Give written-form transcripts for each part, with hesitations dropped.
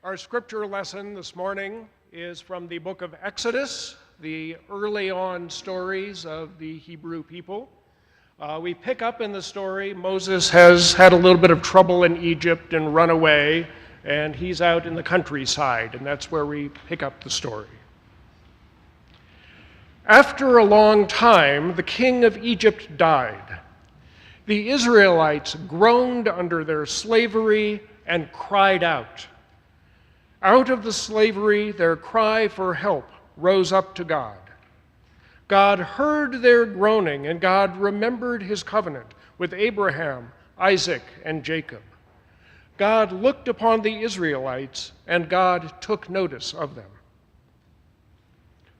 Our scripture lesson this morning is from the book of Exodus, the early on stories of the Hebrew people. We pick up in the story, Moses has had a little bit of trouble in Egypt and run away, and he's out in the countryside, and that's where we pick up the story. After a long time, the king of Egypt died. The Israelites groaned under their slavery and cried out. Out of the slavery, their cry for help rose up to God. God heard their groaning, and God remembered his covenant with Abraham, Isaac, and Jacob. God looked upon the Israelites, and God took notice of them.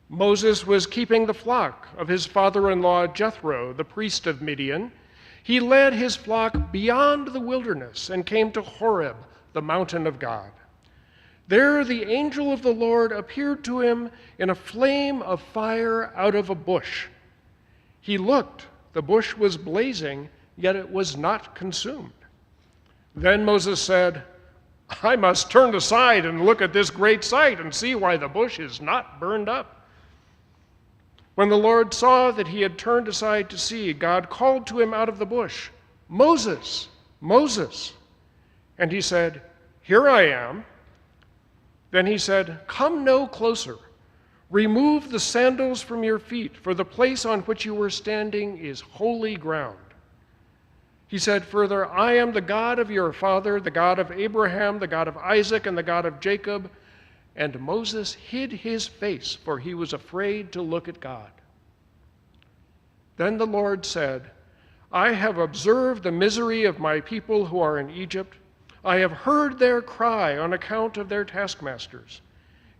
Moses was keeping the flock of his father-in-law Jethro, the priest of Midian. He led his flock beyond the wilderness and came to Horeb, the mountain of God. There the angel of the Lord appeared to him in a flame of fire out of a bush. He looked, the bush was blazing, yet it was not consumed. Then Moses said, I must turn aside and look at this great sight and see why the bush is not burned up. When the Lord saw that he had turned aside to see, God called to him out of the bush, Moses, Moses. And he said, Here I am. Then he said, Come no closer. Remove the sandals from your feet, for the place on which you were standing is holy ground. He said further, I am the God of your father, the God of Abraham, the God of Isaac, and the God of Jacob. And Moses hid his face, for he was afraid to look at God. Then the Lord said, I have observed the misery of my people who are in Egypt. I have heard their cry on account of their taskmasters.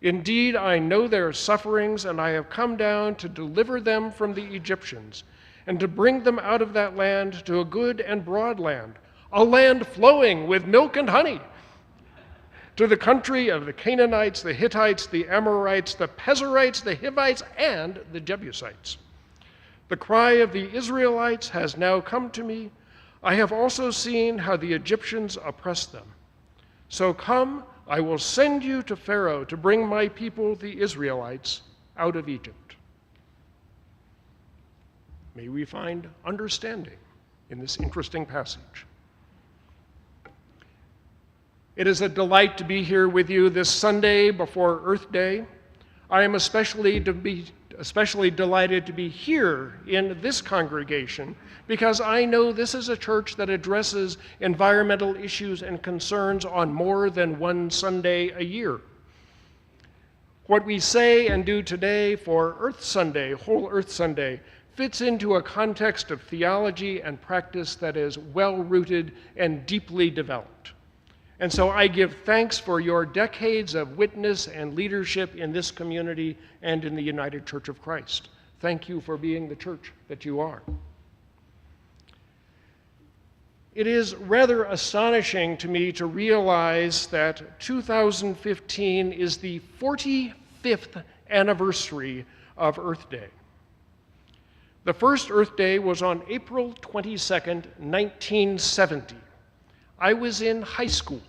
Indeed, I know their sufferings, and I have come down to deliver them from the Egyptians, and to bring them out of that land to a good and broad land, a land flowing with milk and honey, to the country of the Canaanites, the Hittites, the Amorites, the Perizzites, the Hivites, and the Jebusites. The cry of the Israelites has now come to me. I have also seen how the Egyptians oppress them. So come, I will send you to Pharaoh to bring my people, the Israelites, out of Egypt. May we find understanding in this interesting passage. It is a delight to be here with you this Sunday before Earth Day. I am especially delighted to be here in this congregation because I know this is a church that addresses environmental issues and concerns on more than one Sunday a year. What we say and do today for Earth Sunday, Whole Earth Sunday, fits into a context of theology and practice that is well-rooted and deeply developed. And so I give thanks for your decades of witness and leadership in this community and in the United Church of Christ. Thank you for being the church that you are. It is rather astonishing to me to realize that 2015 is the 45th anniversary of Earth Day. The first Earth Day was on April 22nd, 1970. I was in high school,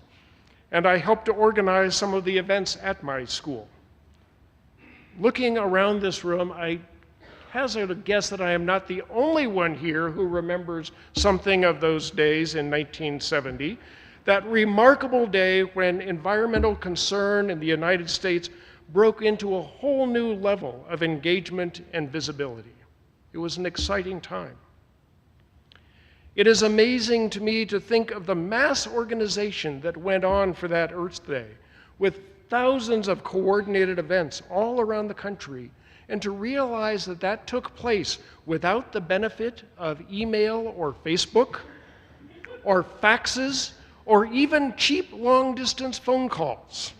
and I helped to organize some of the events at my school. Looking around this room, I hazard a guess that I am not the only one here who remembers something of those days in 1970, that remarkable day when environmental concern in the United States broke into a whole new level of engagement and visibility. It was an exciting time. It is amazing to me to think of the mass organization that went on for that Earth Day, with thousands of coordinated events all around the country, and to realize that that took place without the benefit of email or Facebook, or faxes, or even cheap long-distance phone calls.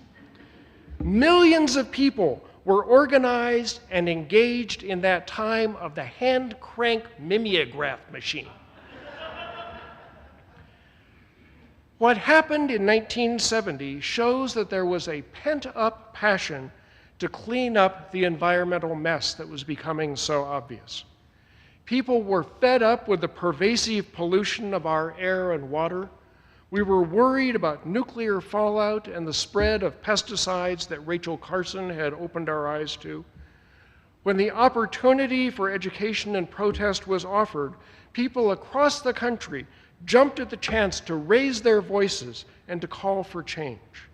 Millions of people were organized and engaged in that time of the hand-crank mimeograph machine. What happened in 1970 shows that there was a pent-up passion to clean up the environmental mess that was becoming so obvious. People were fed up with the pervasive pollution of our air and water, We were worried about nuclear fallout and the spread of pesticides that Rachel Carson had opened our eyes to. When the opportunity for education and protest was offered, people across the country jumped at the chance to raise their voices and to call for change.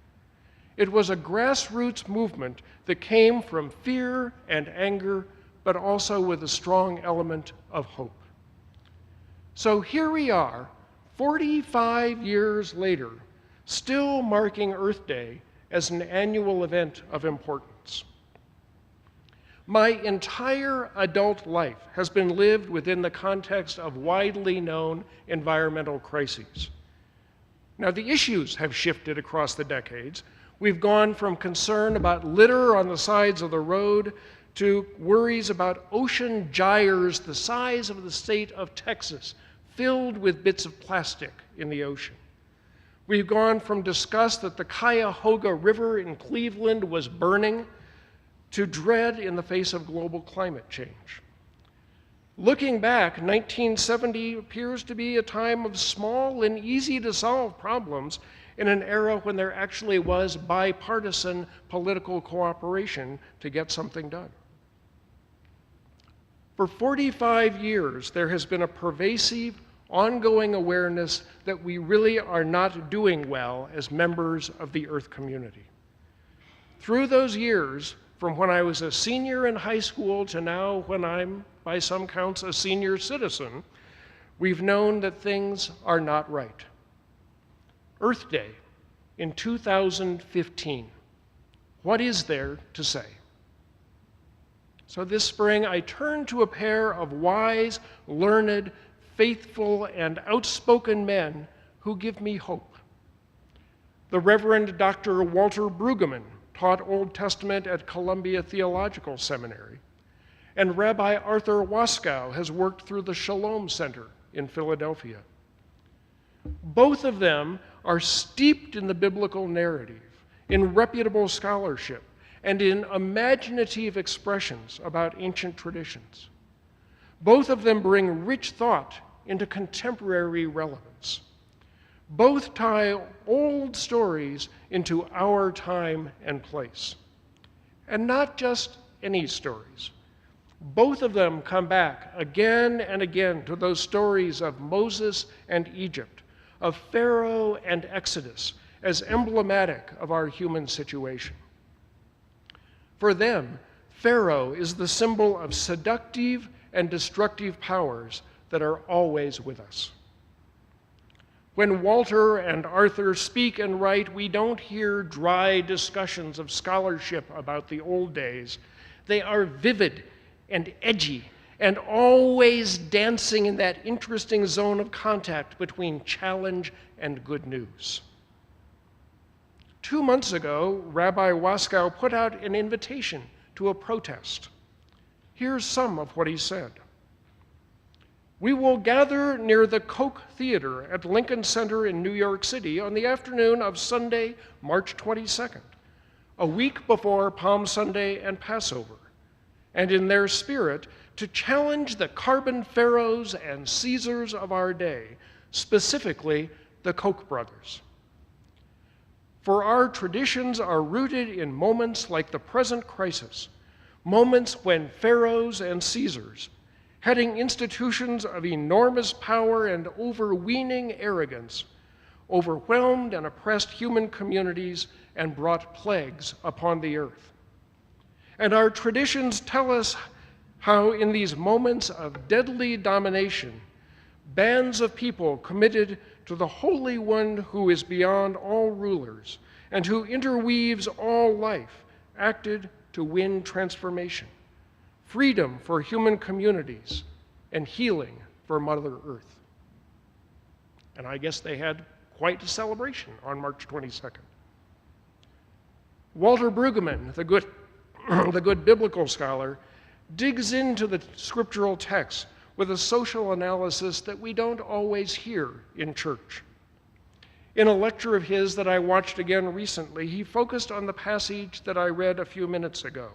It was a grassroots movement that came from fear and anger, but also with a strong element of hope. So here we are, 45 years later, still marking Earth Day as an annual event of importance. My entire adult life has been lived within the context of widely known environmental crises. Now, the issues have shifted across the decades. We've gone from concern about litter on the sides of the road to worries about ocean gyres the size of the state of Texas, filled with bits of plastic in the ocean. We've gone from disgust that the Cuyahoga River in Cleveland was burning to dread in the face of global climate change. Looking back, 1970 appears to be a time of small and easy to solve problems in an era when there actually was bipartisan political cooperation to get something done. For 45 years, there has been a pervasive, ongoing awareness that we really are not doing well as members of the Earth community. Through those years, from when I was a senior in high school to now when I'm, by some counts, a senior citizen, we've known that things are not right. Earth Day in 2015. What is there to say? So this spring, I turned to a pair of wise, learned, faithful, and outspoken men who give me hope. The Reverend Dr. Walter Brueggemann taught Old Testament at Columbia Theological Seminary, and Rabbi Arthur Waskow has worked through the Shalom Center in Philadelphia. Both of them are steeped in the biblical narrative, in reputable scholarship, and in imaginative expressions about ancient traditions. Both of them bring rich thought into contemporary relevance. Both tie old stories into our time and place. And not just any stories. Both of them come back again and again to those stories of Moses and Egypt, of Pharaoh and Exodus, as emblematic of our human situation. For them, Pharaoh is the symbol of seductive and destructive powers that are always with us. When Walter and Arthur speak and write, we don't hear dry discussions of scholarship about the old days. They are vivid and edgy and always dancing in that interesting zone of contact between challenge and good news. 2 months ago, Rabbi Waskow put out an invitation to a protest. Here's some of what he said. We will gather near the Koch Theater at Lincoln Center in New York City on the afternoon of Sunday, March 22nd, a week before Palm Sunday and Passover, and in their spirit to challenge the carbon pharaohs and Caesars of our day, specifically the Koch brothers. For our traditions are rooted in moments like the present crisis, moments when pharaohs and Caesars, heading institutions of enormous power and overweening arrogance, overwhelmed and oppressed human communities and brought plagues upon the earth. And our traditions tell us how in these moments of deadly domination, bands of people committed to the Holy One who is beyond all rulers and who interweaves all life, acted to win transformation, freedom for human communities, and healing for Mother Earth. And I guess they had quite a celebration on March 22nd. Walter Brueggemann, the good biblical scholar, digs into the scriptural text with a social analysis that we don't always hear in church. In a lecture of his that I watched again recently, he focused on the passage that I read a few minutes ago,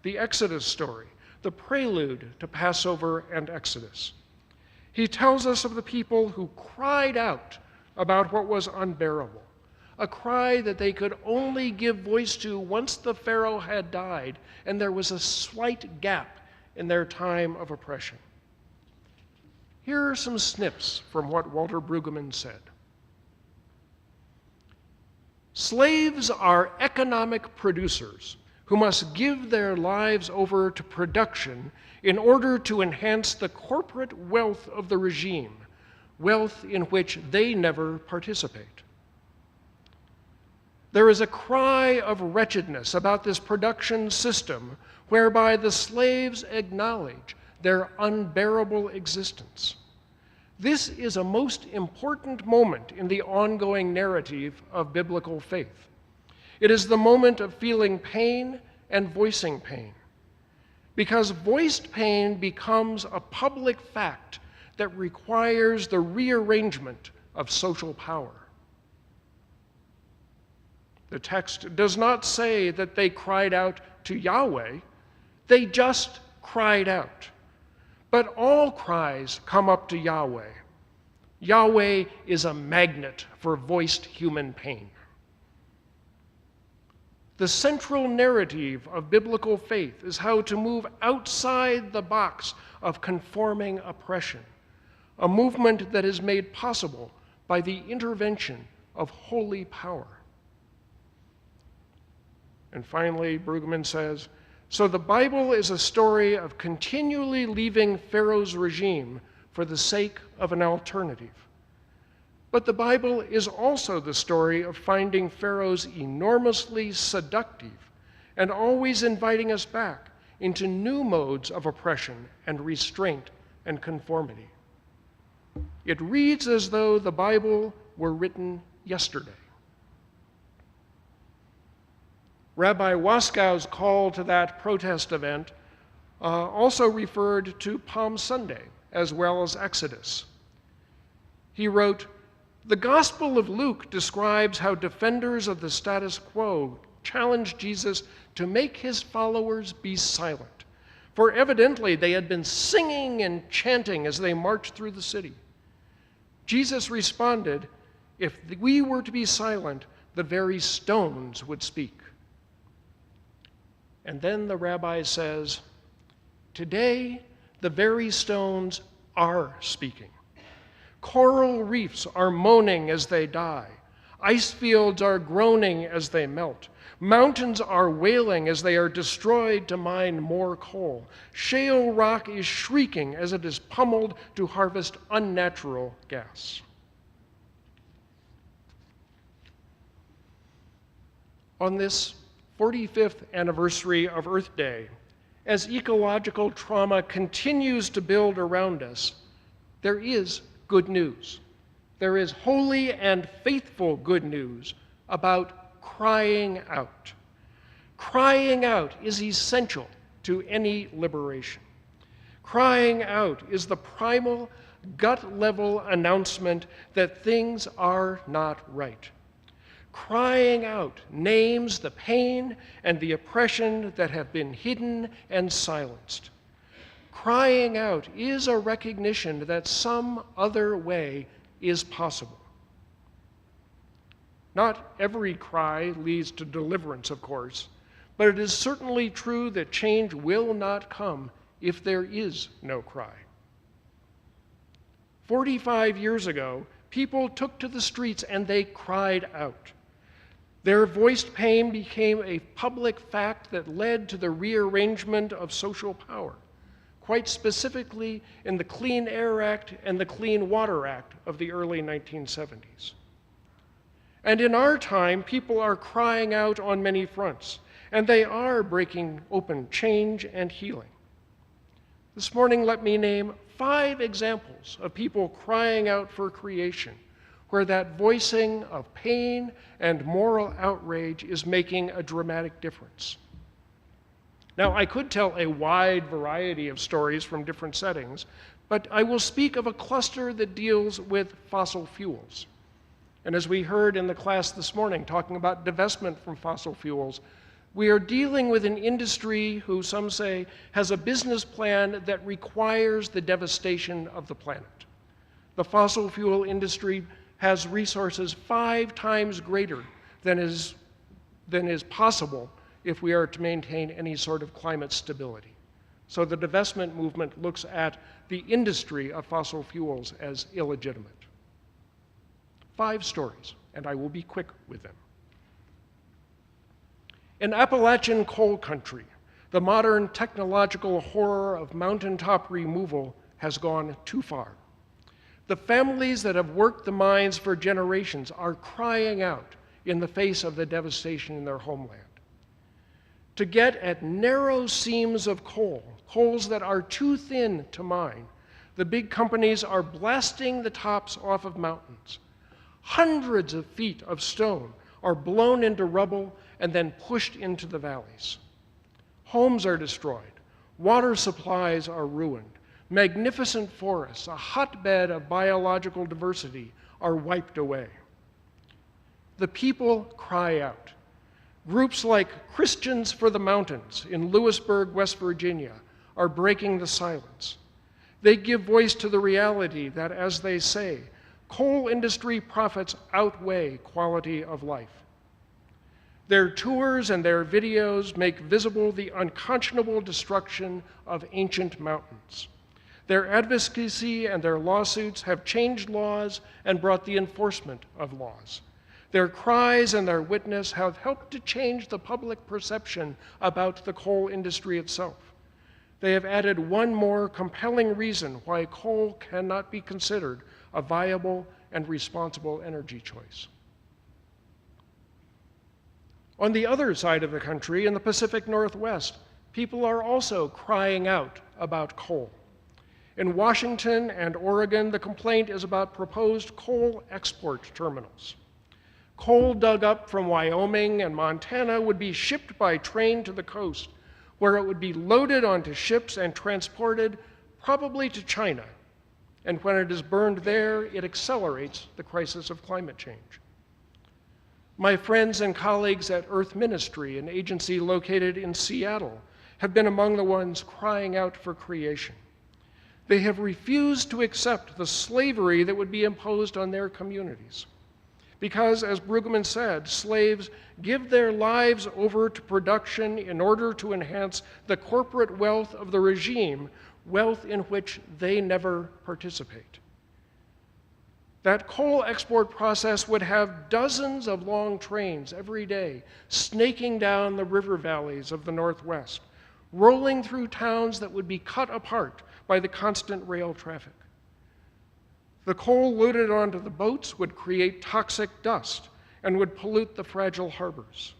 the Exodus story, the prelude to Passover and Exodus. He tells us of the people who cried out about what was unbearable, a cry that they could only give voice to once the Pharaoh had died and there was a slight gap in their time of oppression. Here are some snips from what Walter Brueggemann said. Slaves are economic producers who must give their lives over to production in order to enhance the corporate wealth of the regime, wealth in which they never participate. There is a cry of wretchedness about this production system whereby the slaves acknowledge their unbearable existence. This is a most important moment in the ongoing narrative of biblical faith. It is the moment of feeling pain and voicing pain, because voiced pain becomes a public fact that requires the rearrangement of social power. The text does not say that they cried out to Yahweh, they just cried out. But all cries come up to Yahweh. Yahweh is a magnet for voiced human pain. The central narrative of biblical faith is how to move outside the box of conforming oppression, a movement that is made possible by the intervention of holy power. And finally, Brueggemann says, so the Bible is a story of continually leaving Pharaoh's regime for the sake of an alternative. But the Bible is also the story of finding Pharaohs enormously seductive and always inviting us back into new modes of oppression and restraint and conformity. It reads as though the Bible were written yesterday. Rabbi Waskow's call to that protest event also referred to Palm Sunday as well as Exodus. He wrote, "The Gospel of Luke describes how defenders of the status quo challenged Jesus to make his followers be silent, for evidently they had been singing and chanting as they marched through the city. Jesus responded, 'If we were to be silent, the very stones would speak.' And then the rabbi says, 'Today, the very stones are speaking. Coral reefs are moaning as they die. Ice fields are groaning as they melt. Mountains are wailing as they are destroyed to mine more coal. Shale rock is shrieking as it is pummeled to harvest unnatural gas.'" On this 45th anniversary of Earth Day, as ecological trauma continues to build around us, there is good news. There is holy and faithful good news about crying out. Crying out is essential to any liberation. Crying out is the primal, gut-level announcement that things are not right. Crying out names the pain and the oppression that have been hidden and silenced. Crying out is a recognition that some other way is possible. Not every cry leads to deliverance, of course, but it is certainly true that change will not come if there is no cry. 45 years ago, people took to the streets and they cried out. Their voiced pain became a public fact that led to the rearrangement of social power, quite specifically in the Clean Air Act and the Clean Water Act of the early 1970s. And in our time, people are crying out on many fronts, and they are breaking open change and healing. This morning, let me name 5 examples of people crying out for creation, where that voicing of pain and moral outrage is making a dramatic difference. Now, I could tell a wide variety of stories from different settings, but I will speak of a cluster that deals with fossil fuels. And as we heard in the class this morning, talking about divestment from fossil fuels, we are dealing with an industry who, some say, has a business plan that requires the devastation of the planet. The fossil fuel industry has resources 5 times greater than is possible if we are to maintain any sort of climate stability. So the divestment movement looks at the industry of fossil fuels as illegitimate. 5 stories, and I will be quick with them. In Appalachian coal country, the modern technological horror of mountaintop removal has gone too far. The families that have worked the mines for generations are crying out in the face of the devastation in their homeland. To get at narrow seams of coals that are too thin to mine, the big companies are blasting the tops off of mountains. Hundreds of feet of stone are blown into rubble and then pushed into the valleys. Homes are destroyed. Water supplies are ruined. Magnificent forests, a hotbed of biological diversity, are wiped away. The people cry out. Groups like Christians for the Mountains in Lewisburg, West Virginia, are breaking the silence. They give voice to the reality that, as they say, coal industry profits outweigh quality of life. Their tours and their videos make visible the unconscionable destruction of ancient mountains. Their advocacy and their lawsuits have changed laws and brought the enforcement of laws. Their cries and their witness have helped to change the public perception about the coal industry itself. They have added one more compelling reason why coal cannot be considered a viable and responsible energy choice. On the other side of the country, in the Pacific Northwest, people are also crying out about coal. In Washington and Oregon, the complaint is about proposed coal export terminals. Coal dug up from Wyoming and Montana would be shipped by train to the coast, where it would be loaded onto ships and transported, probably to China. And when it is burned there, it accelerates the crisis of climate change. My friends and colleagues at Earth Ministry, an agency located in Seattle, have been among the ones crying out for creation. They have refused to accept the slavery that would be imposed on their communities. Because, as Brueggemann said, slaves give their lives over to production in order to enhance the corporate wealth of the regime, wealth in which they never participate. That coal export process would have dozens of long trains every day, snaking down the river valleys of the Northwest, rolling through towns that would be cut apart by the constant rail traffic. The coal loaded onto the boats would create toxic dust and would pollute the fragile harbors.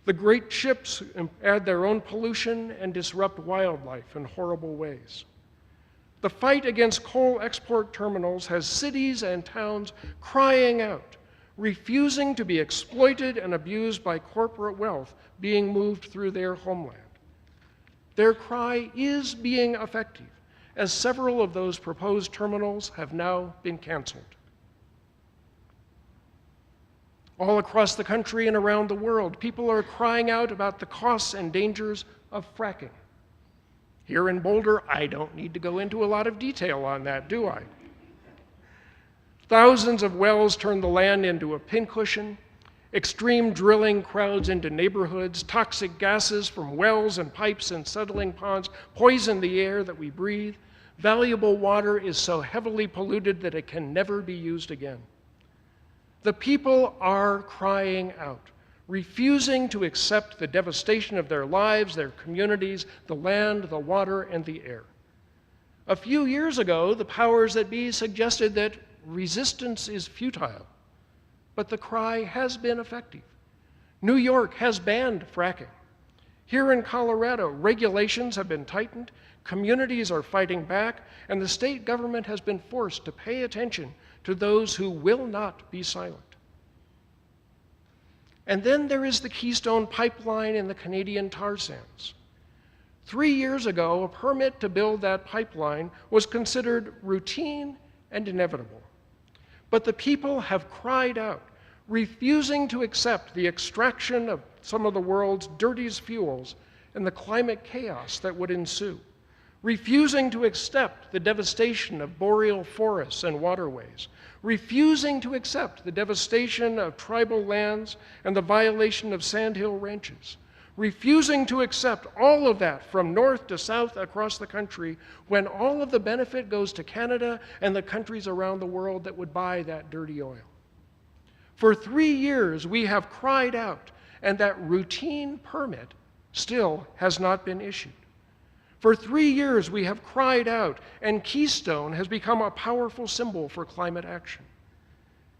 The great ships add their own pollution and disrupt wildlife in horrible ways. The fight against coal export terminals has cities and towns crying out, refusing to be exploited and abused by corporate wealth being moved through their homeland. Their cry is being effective, as several of those proposed terminals have now been canceled. All across the country and around the world, people are crying out about the costs and dangers of fracking. Here in Boulder, I don't need to go into a lot of detail on that, do I? Thousands of wells turn the land into a pincushion. Extreme drilling crowds into neighborhoods. Toxic gases from wells and pipes and settling ponds poison the air that we breathe. Valuable water is so heavily polluted that it can never be used again. The people are crying out, refusing to accept the devastation of their lives, their communities, the land, the water, and the air. A few years ago, the powers that be suggested that resistance is futile, but the cry has been effective. New York has banned fracking. Here in Colorado, regulations have been tightened, communities are fighting back, and the state government has been forced to pay attention to those who will not be silent. And then there is the Keystone Pipeline in the Canadian tar sands. 3 years ago, a permit to build that pipeline was considered routine and inevitable. But the people have cried out, refusing to accept the extraction of some of the world's dirtiest fuels and the climate chaos that would ensue. refusing to accept the devastation of boreal forests and waterways, refusing to accept the devastation of tribal lands and the violation of sandhill ranches, refusing to accept all of that from north to south across the country when all of the benefit goes to Canada and the countries around the world that would buy that dirty oil. For 3 years, we have cried out, and that routine permit still has not been issued. For 3 years, we have cried out, and Keystone has become a powerful symbol for climate action.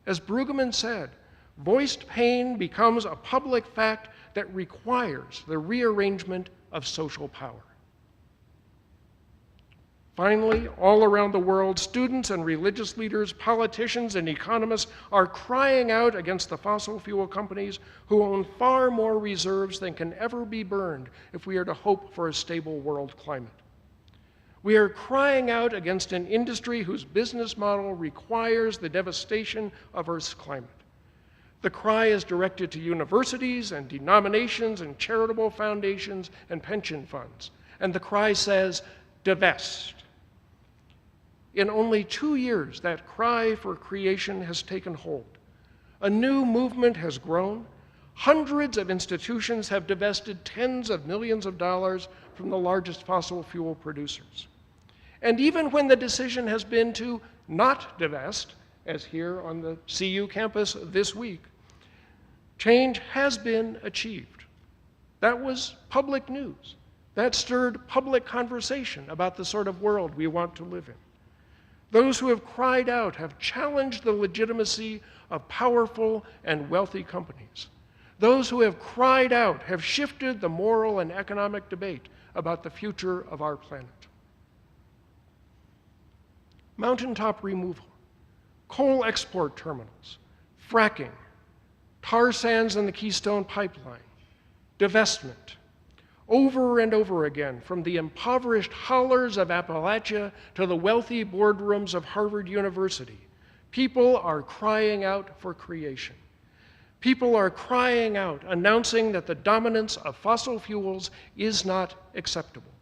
As Brueggemann said, voiced pain becomes a public fact that requires the rearrangement of social power. Finally, all around the world, students and religious leaders, politicians and economists are crying out against the fossil fuel companies who own far more reserves than can ever be burned if we are to hope for a stable world climate. We are crying out against an industry whose business model requires the devastation of Earth's climate. The cry is directed to universities and denominations and charitable foundations and pension funds. And the cry says, divest. In only 2 years, that cry for creation has taken hold. A new movement has grown. Hundreds of institutions have divested tens of millions of dollars from the largest fossil fuel producers. And even when the decision has been to not divest, as here on the CU campus this week, change has been achieved. That was public news. That stirred public conversation about the sort of world we want to live in. Those who have cried out have challenged the legitimacy of powerful and wealthy companies. Those who have cried out have shifted the moral and economic debate about the future of our planet. Mountaintop removal, coal export terminals, fracking, tar sands in the Keystone Pipeline, divestment, over and over again, from the impoverished hollers of Appalachia to the wealthy boardrooms of Harvard University, people are crying out for creation. People are crying out, announcing that the dominance of fossil fuels is not acceptable.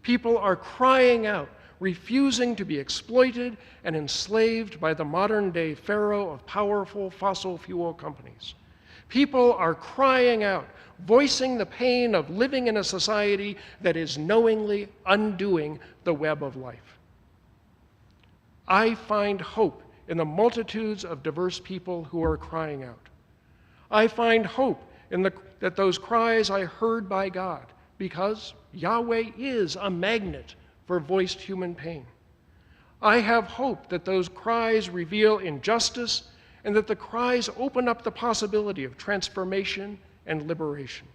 People are crying out, refusing to be exploited and enslaved by the modern-day pharaoh of powerful fossil fuel companies. People are crying out, voicing the pain of living in a society that is knowingly undoing the web of life. I find hope in the multitudes of diverse people who are crying out. I find hope in that those cries are heard by God, because Yahweh is a magnet for voiced human pain. I have hope that those cries reveal injustice and that the cries open up the possibility of transformation and liberation.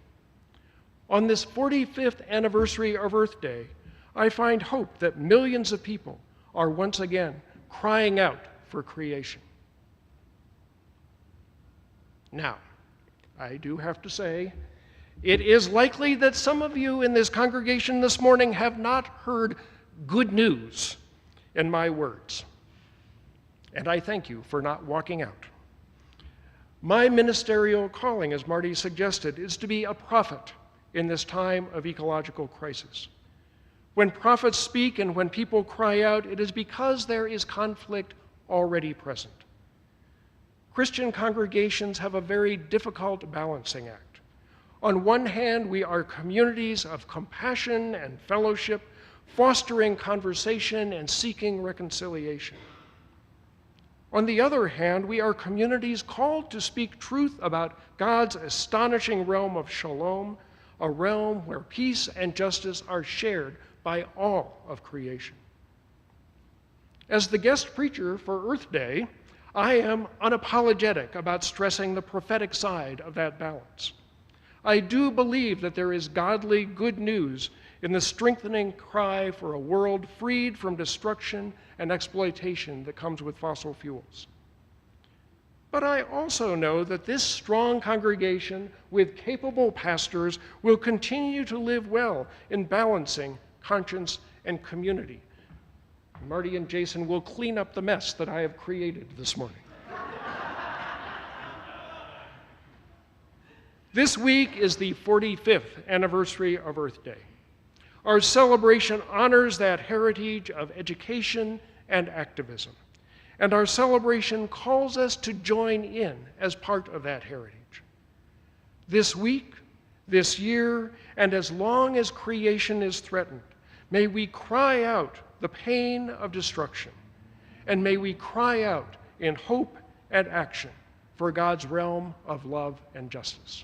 On this 45th anniversary of Earth Day, I find hope that millions of people are once again crying out for creation. Now, I do have to say, it is likely that some of you in this congregation this morning have not heard good news in my words. And I thank you for not walking out. My ministerial calling, as Marty suggested, is to be a prophet in this time of ecological crisis. When prophets speak and when people cry out, it is because there is conflict already present. Christian congregations have a very difficult balancing act. On one hand, we are communities of compassion and fellowship, fostering conversation and seeking reconciliation. On the other hand, we are communities called to speak truth about God's astonishing realm of shalom, a realm where peace and justice are shared by all of creation. As the guest preacher for Earth Day, I am unapologetic about stressing the prophetic side of that balance. I do believe that there is godly good news in the strengthening cry for a world freed from destruction and exploitation that comes with fossil fuels. But I also know that this strong congregation with capable pastors will continue to live well in balancing conscience and community. Marty and Jason will clean up the mess that I have created this morning. This week is the 45th anniversary of Earth Day. Our celebration honors that heritage of education and activism. And our celebration calls us to join in as part of that heritage. This week, this year, and as long as creation is threatened, may we cry out the pain of destruction, and may we cry out in hope and action for God's realm of love and justice.